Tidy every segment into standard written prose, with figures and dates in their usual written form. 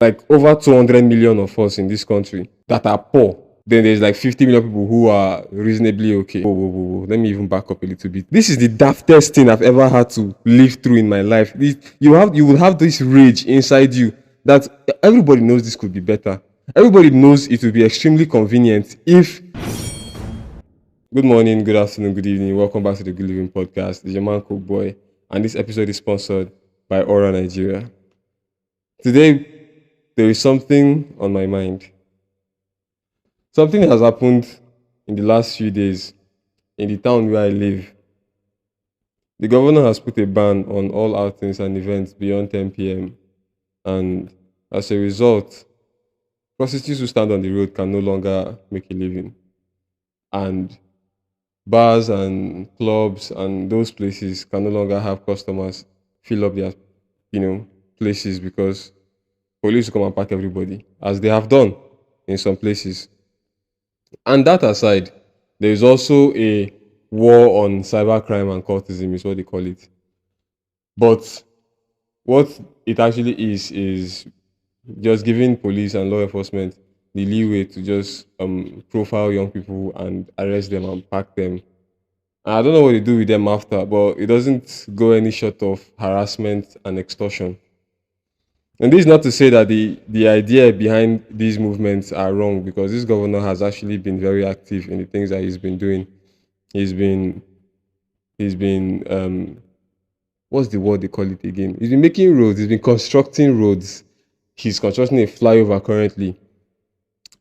like over 200 million of us in this country that are poor. Then there's like 50 million people who are reasonably okay. Whoa. Let me even back up a little bit. This is the daftest thing I've ever had to live through in my life. You will have this rage inside you that everybody knows this could be better. Everybody knows it would be extremely convenient if. Good morning, good afternoon, good evening. Welcome back to the Good Living Podcast. This is your man Coke Boy, and this episode is sponsored by Aura Nigeria. Today, there is something on my mind. Something has happened in the last few days in the town where I live. The governor has put a ban on all outings and events beyond 10 p.m. And as a result, prostitutes who stand on the road can no longer make a living. And bars and clubs and those places can no longer have customers fill up their, places because police will come and pack everybody, as they have done in some places. And that aside, there is also a war on cybercrime and cultism, is what they call it. But what it actually is just giving police and law enforcement the leeway to just profile young people and arrest them and pack them. And I don't know what they do with them after, but it doesn't go any short of harassment and extortion. And this is not to say that the idea behind these movements are wrong, because this governor has actually been very active in the things that he's been doing. He's been what's the word they call it again? He's been making roads, he's been constructing roads. He's constructing a flyover currently.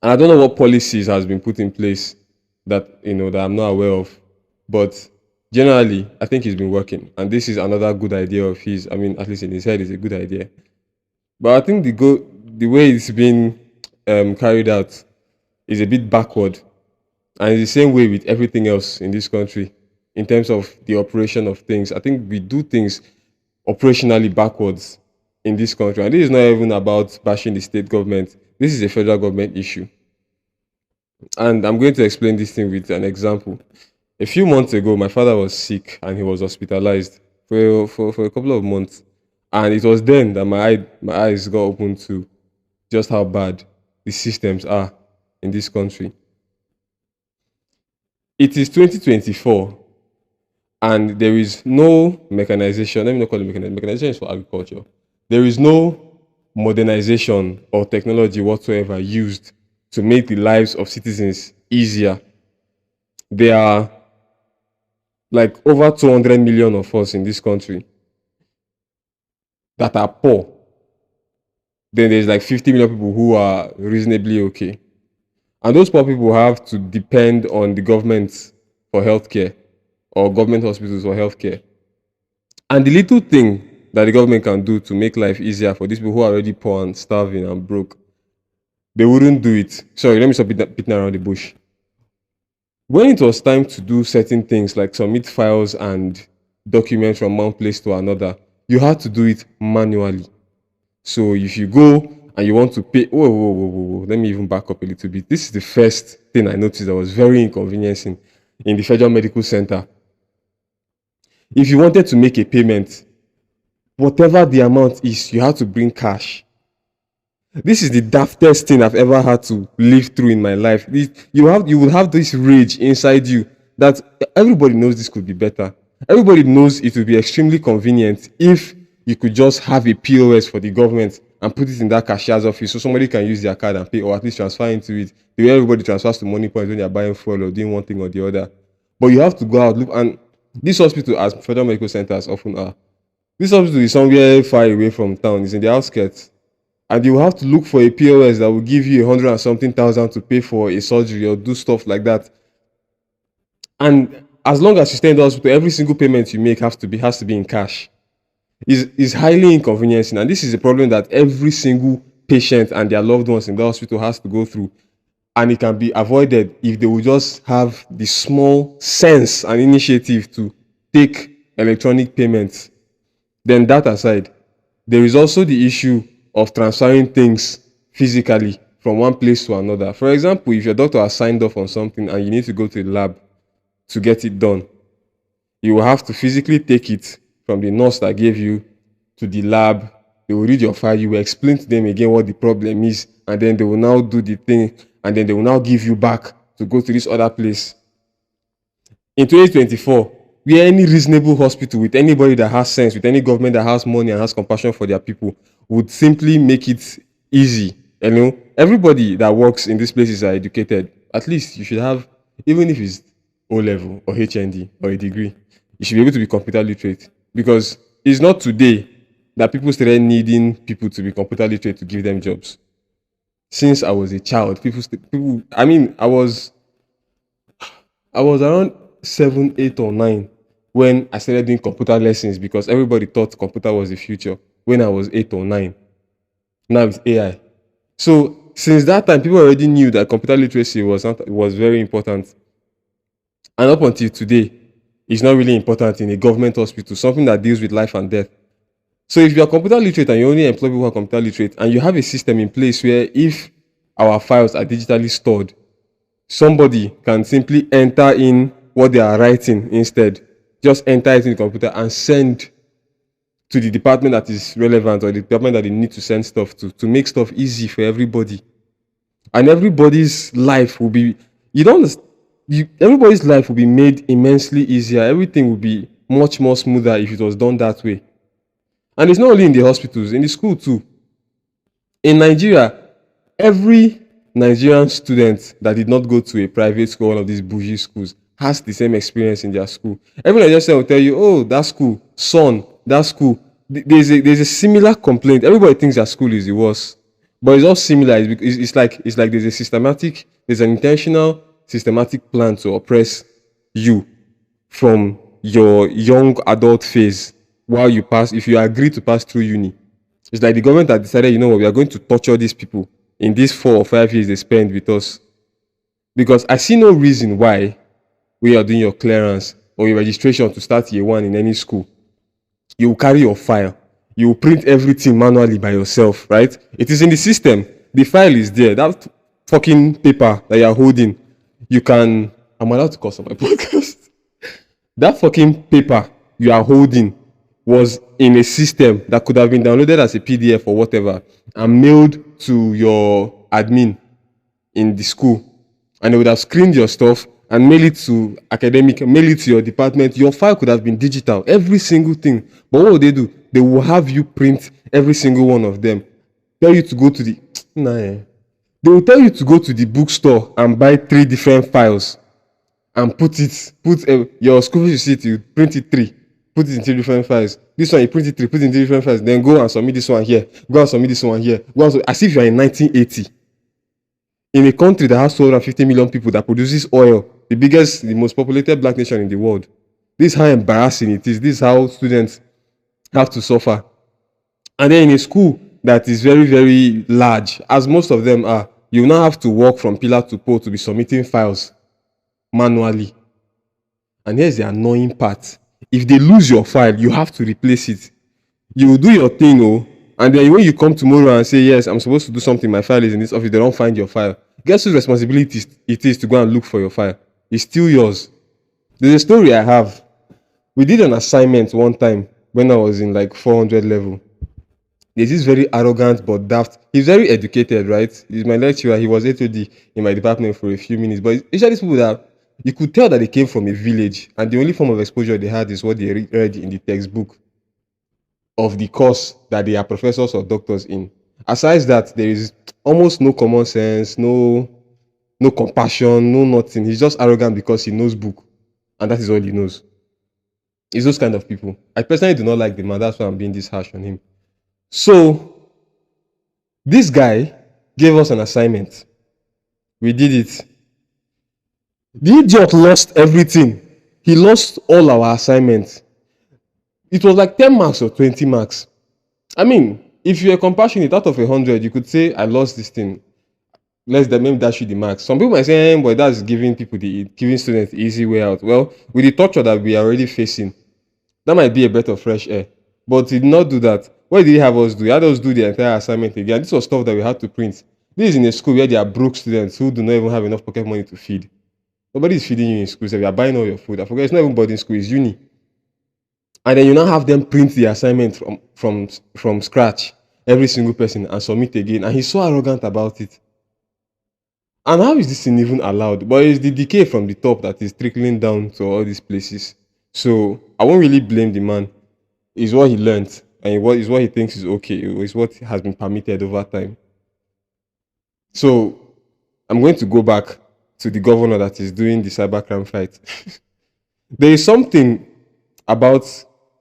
And I don't know what policies has been put in place that that I'm not aware of. But generally, I think he's been working. And this is another good idea of his. I mean, at least in his head, it's a good idea. But I think the way it's been carried out is a bit backward, and it's the same way with everything else in this country in terms of the operation of things. I think we do things operationally backwards in this country, and this is not even about bashing the state government. This is a federal government issue, and I'm going to explain this thing with an example. A few months ago, my father was sick and he was hospitalized for a couple of months. And it was then that my eyes got open to just how bad the systems are in this country. It is 2024 and there is no mechanization. Let me not call it mechanization. Mechanization is for agriculture. There is no modernization or technology whatsoever used to make the lives of citizens easier. There are like over 200 million of us in this country that are poor. Then there's like 50 million people who are reasonably okay. And those poor people have to depend on the government for healthcare or government hospitals for healthcare. And the little thing that the government can do to make life easier for these people who are already poor and starving and broke, they wouldn't do it. Sorry, let me stop beating around the bush. When it was time to do certain things like submit files and documents from one place to another, you had to do it manually. So if you go and you want to pay, whoa, let me even back up a little bit. This is the first thing I noticed that was very inconveniencing in the Federal Medical Center. If you wanted to make a payment, whatever the amount is, you had to bring cash. This is the daftest thing I've ever had to live through in my life. You will have this rage inside you that everybody knows this could be better. Everybody knows it would be extremely convenient if you could just have a POS for the government and put it in that cashier's office so somebody can use their card and pay, or at least transfer into it. The way everybody transfers to money points when they're buying fuel or doing one thing or the other. But you have to go out, look, and this hospital, as federal medical centers often are, this hospital is somewhere far away from town. It's in the outskirts. And you have to look for a POS that will give you 100 and something thousand to pay for a surgery or do stuff like that. And as long as you stay in the hospital, every single payment you make has to be in cash. Is highly inconveniencing, and this is a problem that every single patient and their loved ones in the hospital has to go through. And it can be avoided if they will just have the small sense and initiative to take electronic payments. Then that aside, there is also the issue of transferring things physically from one place to another. For example, if your doctor has signed off on something and you need to go to the lab to get it done, you will have to physically take it from the nurse that gave you to the lab They will read your file. You will explain to them again what the problem is, and then they will now do the thing, and then they will now give you back to go to this other place. In 2024, where any reasonable hospital with anybody that has sense, with any government that has money and has compassion for their people, would simply make it easy. You know, everybody that works in these places are educated. At least you should have, even if it's O level or HND or a degree, you should be able to be computer literate. Because it's not today that people started needing people to be computer literate to give them jobs. Since I was a child, people. I mean, I was around 7, 8, or 9 when I started doing computer lessons because everybody thought computer was the future when I was 8 or 9. Now it's AI. So since that time, people already knew that computer literacy was very important. And up until today, it's not really important in a government hospital, something that deals with life and death. So if you are computer literate and you only employ people who are computer literate, and you have a system in place where if our files are digitally stored, somebody can simply enter in what they are writing instead. Just enter it in the computer and send to the department that is relevant or the department that they need to send stuff to make stuff easy for everybody. And everybody's life will be, you don't, everybody's life will be made immensely easier. Everything will be much more smoother if it was done that way. And it's not only in the hospitals, in the school too. In Nigeria, every Nigerian student that did not go to a private school, one of these bougie schools, has the same experience in their school. Every Nigerian student will tell you, oh, that school, son, that school. There's a similar complaint. Everybody thinks their school is the worst. But it's all similar. It's like there's an intentional, systematic plan to oppress you from your young adult phase while you pass, if you agree to pass through uni. It's like the government had decided, you know what, we are going to torture these people in these 4 or 5 years they spend with us. Because I see no reason why when you are doing your clearance or your registration to start year 1 in any school, you will carry your file. You will print everything manually by yourself, right? It is in the system. The file is there. That fucking paper that you are holding, you can... I'm allowed to cuss on my podcast. That fucking paper you are holding was in a system that could have been downloaded as a PDF or whatever and mailed to your admin in the school. And they would have screened your stuff and mail it to mail it to your department. Your file could have been digital, every single thing. But what would they do? They will have you print every single one of them. Tell you to go to the... They will tell you to go to the bookstore and buy 3 different files and put your school receipt, you print it 3. Put it in 3 different files. This one, you print it 3, put it in 3 different files. Then go and submit this one here. Go and submit this one here. As if you are in 1980. In a country that has 250 million people that produces oil, the most populated black nation in the world. This is how embarrassing it is. This is how students have to suffer. And then in a school that is very, very large, as most of them are, you now have to walk from pillar to pole to be submitting files manually. And here's the annoying part. If they lose your file, you have to replace it. You will do your thing, and then when you come tomorrow and say, yes, I'm supposed to do something, my file is in this office, they don't find your file. Guess whose responsibility it is to go and look for your file? It's still yours. There's a story I have. We did an assignment one time when I was in like 400 level. There's this very arrogant but daft. He's very educated, right? He's my lecturer. He was HOD in my department for a few minutes. But it's these people that you could tell that they came from a village, and the only form of exposure they had is what they read in the textbook of the course that they are professors or doctors in. Aside that, there is almost no common sense, no compassion, no nothing. He's just arrogant because he knows book, and that is all he knows. It's those kind of people. I personally do not like the man. That's why I'm being this harsh on him. So, this guy gave us an assignment. We did it. The idiot lost everything. He lost all our assignments. It was like 10 marks or 20 marks. I mean, if you're compassionate, out of 100, you could say, I lost this thing. Maybe dash you the marks. Some people might say, but that's giving students the easy way out. Well, with the torture that we are already facing, that might be a breath of fresh air. But he did not do that. What did he have us do? He had us do the entire assignment again. This was stuff that we had to print. This is in a school where there are broke students who do not even have enough pocket money to feed. Nobody is feeding you in school, so you are buying all your food. I forget, it's not even boarding school, it's uni. And then you now have them print the assignment from scratch. every single person and submit again. And he's so arrogant about it. And how is this thing even allowed? But it's the decay from the top that is trickling down to all these places. So I won't really blame the man. It's what he learned and what is what he thinks is okay. It's what has been permitted over time. So I'm going to go back to the governor that is doing the cybercrime fight. There is something about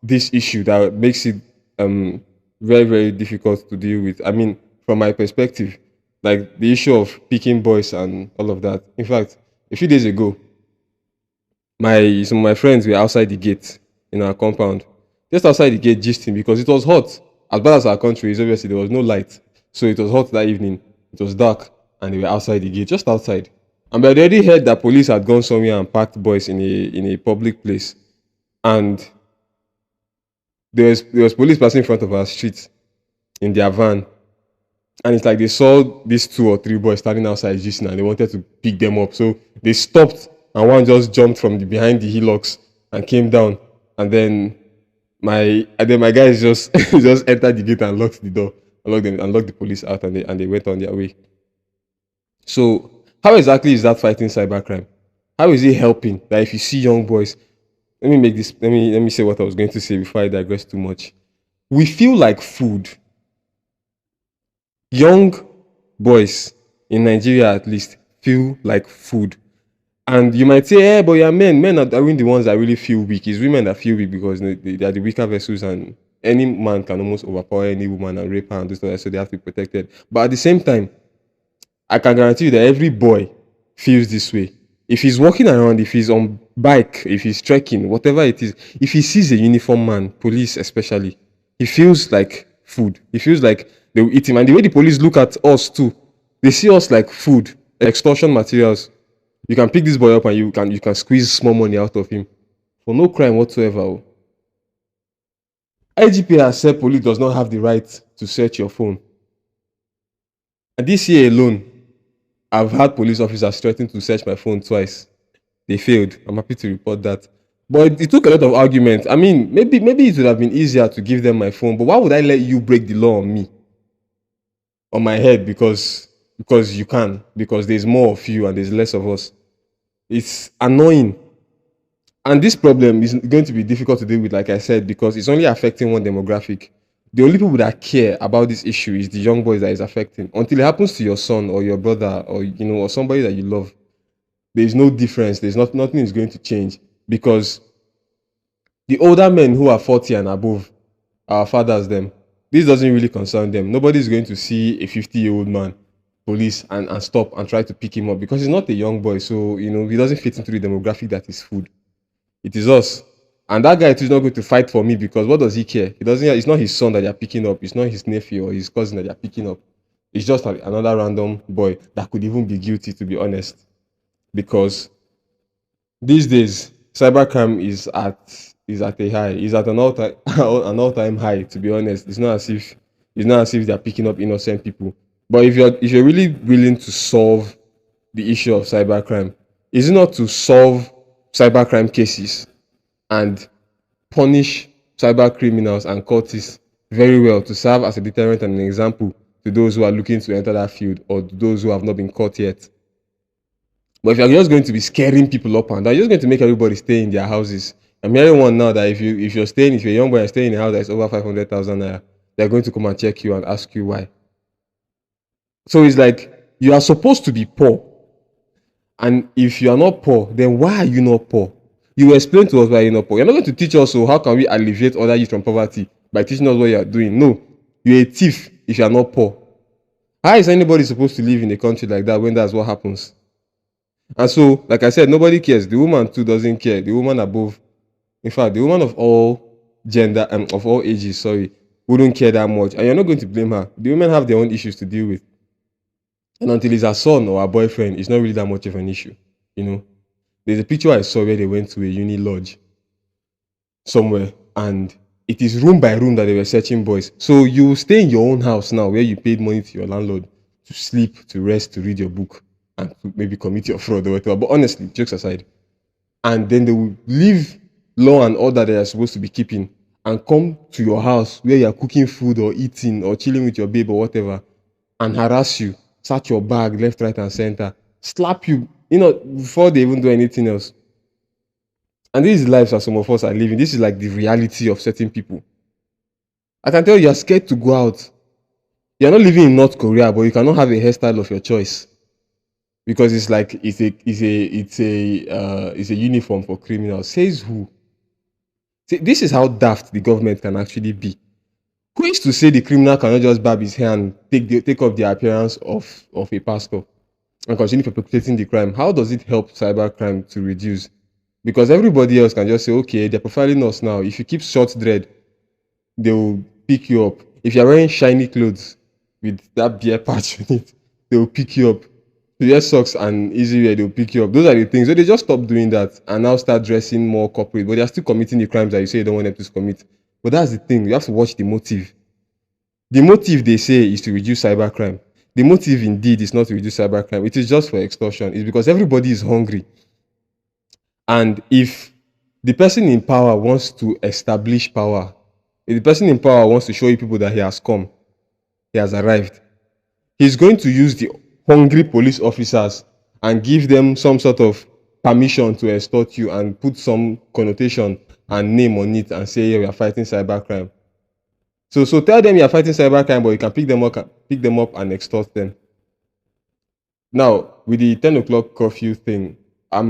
this issue that makes it very, very difficult to deal with. I mean, from my perspective, like the issue of picking boys and all of that. In fact, a few days ago, some of my friends were outside the gate in our compound, just outside the gate, gisting because it was hot. As bad as our country is, obviously there was no light, so it was hot that evening. It was dark, and they were outside the gate, just outside. And we had already heard that police had gone somewhere and packed boys in a public place, and there was police passing in front of our street in their van, and it's like they saw these two or three boys standing outside gisting and they wanted to pick them up. So they stopped and one just jumped from behind the hillocks and came down. And then my guys just just entered the gate and locked the door, and locked the police out, and they went on their way. So how exactly is that fighting cybercrime? How is it helping that if you see young boys, let me say what I was going to say before I digress too much. We feel like food. Young boys in Nigeria at least feel like food. And you might say, but you're men. Men are really the ones that really feel weak. It's women that feel weak because they are the weaker vessels, and any man can almost overpower any woman and rape her and do stuff, so they have to be protected. But at the same time, I can guarantee you that every boy feels this way. If he's walking around, if he's on bike, if he's trekking, whatever it is, if he sees a uniform man, police especially, he feels like food. He feels like they will eat him. And the way the police look at us too, they see us like food, extortion materials. You can pick this boy up and you can squeeze small money out of him for no crime whatsoever. Oh. IGP has said police does not have the right to search your phone. And this year alone, I've had police officers threatening to search my phone twice. They failed. I'm happy to report that. But it took a lot of argument. I mean, maybe it would have been easier to give them my phone, but why would I let you break the law on me? On my head because you can, because there's more of you and there's less of us. It's annoying. And this problem is going to be difficult to deal with, like I said, because it's only affecting one demographic. The only people that care about this issue is the young boys that is affecting. Until it happens to your son or your brother or or somebody that you love, there's no difference. Nothing is going to change, because the older men who are 40 and above, our fathers, them, this doesn't really concern them. Nobody's going to see a 50-year-old man, police, and stop and try to pick him up, because he's not a young boy. So, he doesn't fit into the demographic that is food. It is us. And that guy too is not going to fight for me, because what does he care? It's not his son that they're picking up. It's not his nephew or his cousin that they're picking up. It's just another random boy that could even be guilty, to be honest. Because these days, cybercrime is at a high. It's at an all-time high, to be honest. It's not as if they're picking up innocent people. But if you're really willing to solve the issue of cybercrime, is it not to solve cybercrime cases and punish cyber criminals and cultists very well, to serve as a deterrent and an example to those who are looking to enter that field, or to those who have not been caught yet? But if you're just going to be scaring people up and down, you're just going to make everybody stay in their houses. I'm hearing one now that if you're a young boy and staying in a house that's over 500,000 naira, they're going to come and check you and ask you why. So it's like, you are supposed to be poor. And if you are not poor, then why are you not poor? You will explain to us why you're not poor. You're not going to teach us, so how can we alleviate other youth from poverty by teaching us what you are doing? No, you're a thief if you are not poor. How is anybody supposed to live in a country like that when that's what happens? And so, like I said, nobody cares. The woman too doesn't care. The woman above, in fact, the woman of all gender and of all ages, wouldn't care that much. And you're not going to blame her. The women have their own issues to deal with. And until it's her son or her boyfriend, it's not really that much of an issue. There's a picture I saw where they went to a uni lodge somewhere, and it is room by room that they were searching boys. So you stay in your own house now, where you paid money to your landlord to sleep, to rest, to read your book, and to maybe commit your fraud or whatever. But honestly, jokes aside, and then they will leave law and order they are supposed to be keeping and come to your house where you're cooking food or eating or chilling with your babe or whatever and harass you, search your bag left, right, and center, slap you, before they even do anything else. And this is lives that some of us are living. This is like the reality of certain people. I can tell you're scared to go out. You're not living in North Korea, but you cannot have a hairstyle of your choice because it's like it's a uniform for criminals. Says who? See, this is how daft the government can actually be. Who is to say the criminal cannot just barb his hair and take off the appearance of a pastor and continue perpetrating the crime? How does it help cybercrime to reduce? Because everybody else can just say, okay, they're profiling us now. If you keep short dread, they will pick you up. If you're wearing shiny clothes with that beer patch on it, they will pick you up. To wear socks and easy wear, they'll pick you up. Those are the things. So they just stop doing that and now start dressing more corporate. But they're still committing the crimes that you say you don't want them to commit. But that's the thing. You have to watch the motive. The motive they say is to reduce cybercrime. The motive indeed is not to reduce cybercrime. It is just for extortion. It's because everybody is hungry. And if the person in power wants to establish power, if the person in power wants to show you people that he has come, he has arrived, he's going to use the hungry police officers and give them some sort of permission to extort you and put some connotation and name on it and say, yeah, we are fighting cybercrime. So tell them you are fighting cybercrime, but you can pick them up and extort them. Now, with the 10 o'clock curfew thing, I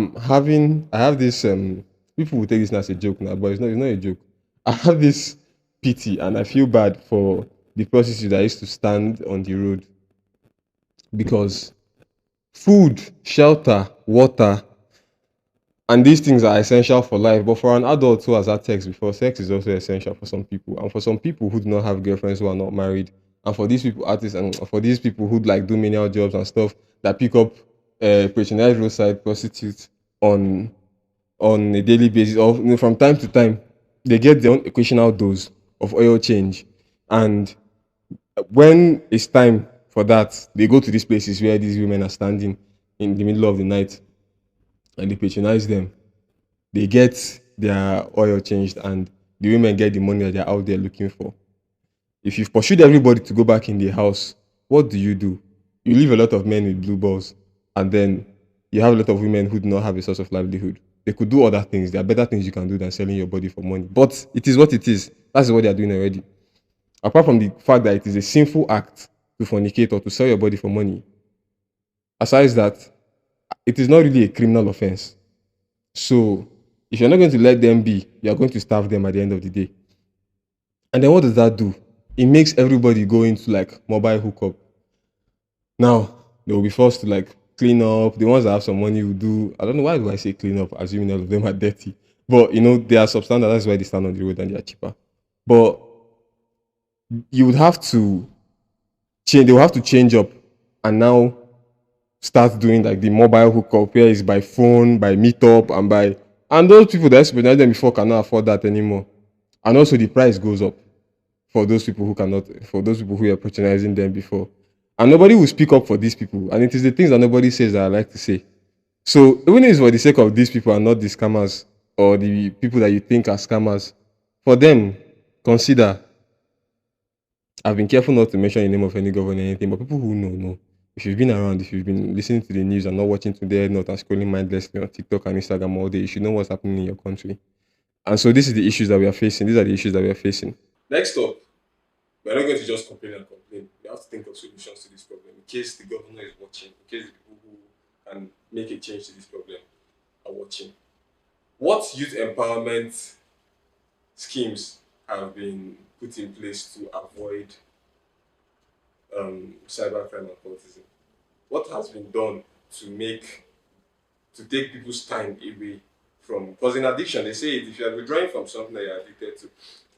have this people will take this as a joke now, but it's not a joke. I have this pity and I feel bad for the prostitutes that used to stand on the road because food, shelter, water, and these things are essential for life. But for an adult who has had sex before, sex is also essential for some people. And for some people who do not have girlfriends who are not married, and for these people, artists, and for these people who like do menial jobs and stuff that pick up patronized roadside prostitutes on a daily basis, or from time to time, they get their own occasional dose of oil change. And when it's time for that, they go to these places where these women are standing in the middle of the night and they patronize them. They get their oil changed and the women get the money that they're out there looking for. If you've pursued everybody to go back in the house, what do? You leave a lot of men with blue balls, and then you have a lot of women who do not have a source of livelihood. They could do other things. There are better things you can do than selling your body for money. But it is what it is. That's what they are doing already. Apart from the fact that it is a sinful act to fornicate or to sell your body for money, aside that, it is not really a criminal offense. So if you're not going to let them be, you're going to starve them at the end of the day. And then what does that do? It makes everybody go into like mobile hookup. Now they will be forced to like clean up. The ones that have some money will do. I don't know why do I say clean up, assuming all of them are dirty. But they are substandard. That's why they stand on the road and they are cheaper. But you would have to change. They will have to change up and now start doing like the mobile hookup where it's by phone, by meetup, and those people that experienced them before cannot afford that anymore. And also the price goes up for those people who cannot, for those people who are patronizing them before. And nobody will speak up for these people. And it is the things that nobody says that I like to say. So even if it's for the sake of these people and not the scammers or the people that you think are scammers, for them, consider. I've been careful not to mention the name of any government or anything, but people who know. If you've been around, if you've been listening to the news and not watching Today, not and scrolling mindlessly on TikTok and Instagram all day, you should know what's happening in your country. And so this is the issues that we are facing. These are the issues that we are facing. Next up, we're not going to just complain and complain. We have to think of solutions to this problem in case the governor is watching, in case the people who can make a change to this problem are watching. What youth empowerment schemes have been put in place to avoid cybercrime and cultism? What has been done to take people's time away from, because in addiction they say if you are withdrawing from something that you're addicted to,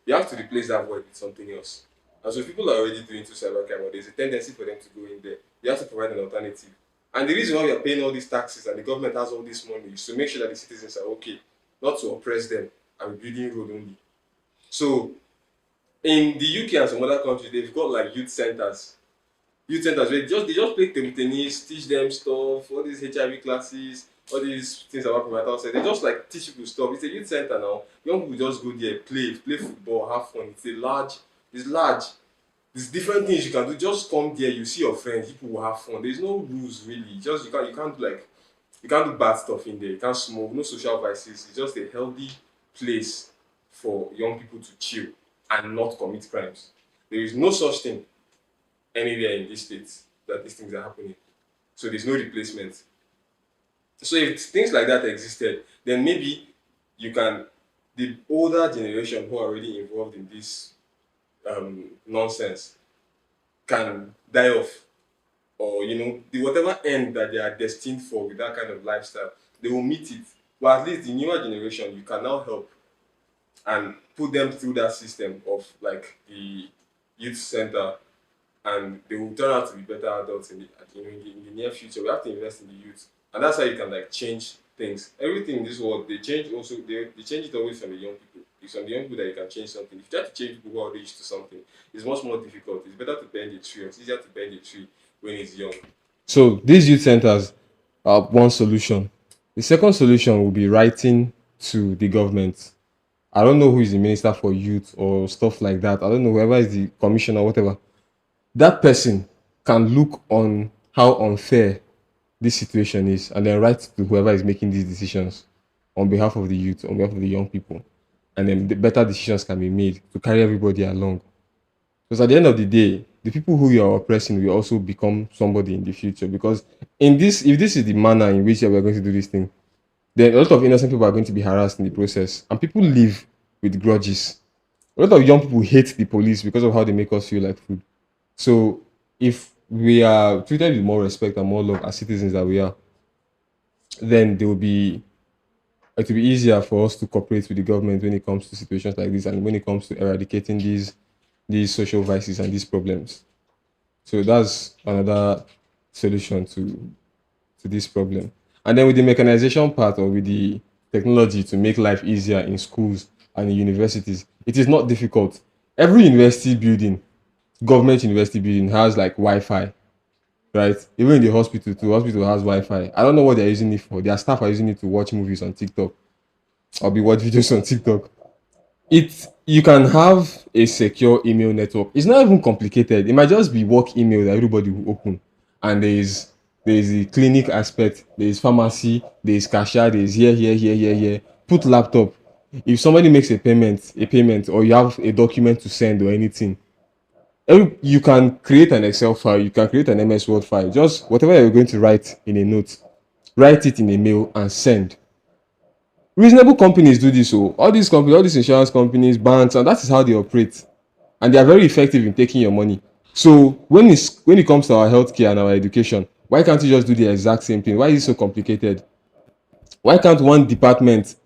you have to replace that void with something else. And so if people are already doing to cybercrime, or there's a tendency for them to go in there, you have to provide an alternative. And the reason why we are paying all these taxes and the government has all this money is to make sure that the citizens are okay, not to oppress them and building road only. So in the UK and some other countries, they've got like youth centers where they just play table tennis, teach them stuff, all these HIV classes, all these things about prenatal center. They just like teach people stuff. It's a youth center now. Young people just go there, play football, have fun. It's large. There's different things you can do. Just come there, you see your friends, people will have fun. There's no rules really. Just you can't do bad stuff in there. You can't smoke, no social vices. It's just a healthy place for young people to chill and not commit crimes. There is no such thing anywhere in this state that these things are happening. So there's no replacement. So if things like that existed, then maybe you can the older generation who are already involved in this nonsense can die off, or the whatever end that they are destined for with that kind of lifestyle, they will meet it. But at least the newer generation, you can now help and put them through that system of like the youth center, and they will turn out to be better adults in the near future. We have to invest in the youth, and that's how you can like change things. Everything in this world, they change also. They change it always from the young people. It's from the young people that you can change something. If you try to change people who are used to something, it's much more difficult. It's better to bend the tree. It's easier to bend the tree when it's young. So these youth centers are one solution. The second solution will be writing to the government. I don't know who is the minister for youth or stuff like that. I don't know whoever is the commissioner or whatever. That person can look on how unfair this situation is and then write to whoever is making these decisions on behalf of the youth, on behalf of the young people. And then the better decisions can be made to carry everybody along. Because at the end of the day, the people who you are oppressing will also become somebody in the future. Because if this is the manner in which we are going to do this thing, then a lot of innocent people are going to be harassed in the process. And people live with grudges. A lot of young people hate the police because of how they make us feel like food. So if we are treated with more respect and more love as citizens that we are, then it will be easier for us to cooperate with the government when it comes to situations like this and when it comes to eradicating these social vices and these problems. So that's another solution to this problem. And then with the mechanization part, or with the technology to make life easier in schools and in universities, it is not difficult. Every university building, government university building, has like Wi-Fi, right? Even in the hospital, too, hospital has Wi-Fi. I don't know what they're using it for. Their staff are using it to watch movies on TikTok or be watch videos on TikTok. You can have a secure email network. It's not even complicated. It might just be work email that everybody will open, and there is the clinic aspect, there is pharmacy, there is cashier, there is here. Put laptop. If somebody makes a payment, or you have a document to send or anything, you can create an Excel file, you can create an MS Word file. Just whatever you're going to write in a note, write it in a mail and send. Reasonable companies do this. So all these companies, all these insurance companies, banks, and that is how they operate. And they are very effective in taking your money. So when it comes to our healthcare and our education, why can't you just do the exact same thing? Why is it so complicated? Why can't one department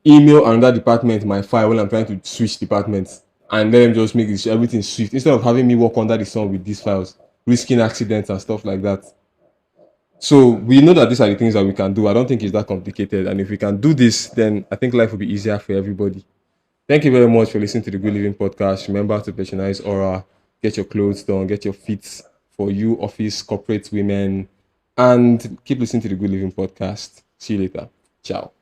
email another department my file when I'm trying to switch departments, and let them just make everything swift instead of having me work under the sun with these files, risking accidents and stuff like that? So we know that these are the things that we can do. I don't think it's that complicated. And if we can do this, then I think life will be easier for everybody. Thank you very much for listening to the Good Living Podcast. Remember to patronize Aura, get your clothes done, get your fits for you, office, corporate women, and keep listening to the Good Living Podcast. See you later. Ciao.